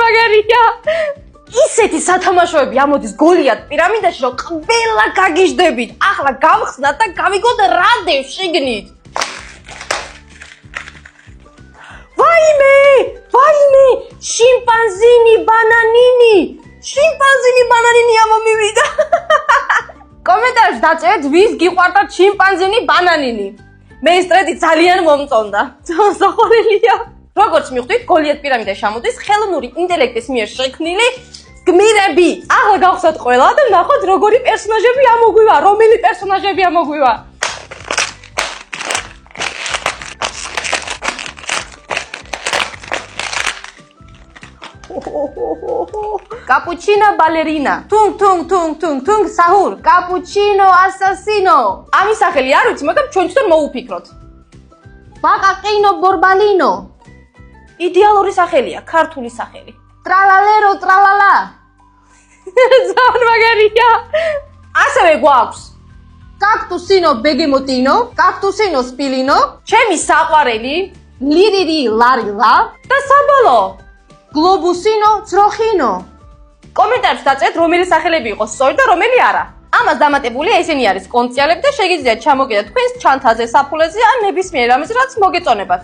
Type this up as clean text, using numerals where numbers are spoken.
მაგარია. ისეთი სათამაშოები ამოდის გოლიათ პირამიდაში, რომ ყველა გაგიჟდებით. ახლა გავხსნათ და გავიგოთ რა დევს შიგნით. ვაიმე, შიმპანზინი ბანანინი ამომივიდა. კომენტარებში დაწერეთ, ვის გიყვარდა შიმპანზინი ბანანინი. მე ეს ტრენდი ძალიან მომწონდა. საყვარელია. როგორც მიხვდით, გოლიათ პირამიდაში ამოდის ხელოვნური ინტელექტის მიერ შექმნილი გმირები. ახლა გავხსნათ ყველა და ნახოთ როგორი პერსონაჟები ამოგვივა, რომელი პერსონაჟები ამოგვივა. კაპუჩინო ბალერინა, თუნ საჰურ, კაპუჩინო ასასინო. ამის სახელი არ ვიცი, მაგრამ ჩვენ თვითონ მოუფიქროთ. ბაყაყინო ბორბალინო. იდეალური სახელია, ქართული სახელი. ტრალალერო ტრალალა. ძალიან მაგარია. ასევე გვაქვს კაქტუსინო ბეგემოტინო, კაქტუსინო სპილინო, ჩემი საყვარელი, ლირირი ლარილა და საბოლოო გლობუსინო ცროხინო. კომენტარებში დაწერეთ, რომელი სახელები იყო სწორი და რომელი არა. ამას დამატებულია ესენი არის კონციალები და შეგიძლიათ ჩამოგედათ თქვენს ჩანთაზე, საფულეზე ან ნებისმიერ ამაზე, რაც მოგეწონებათ.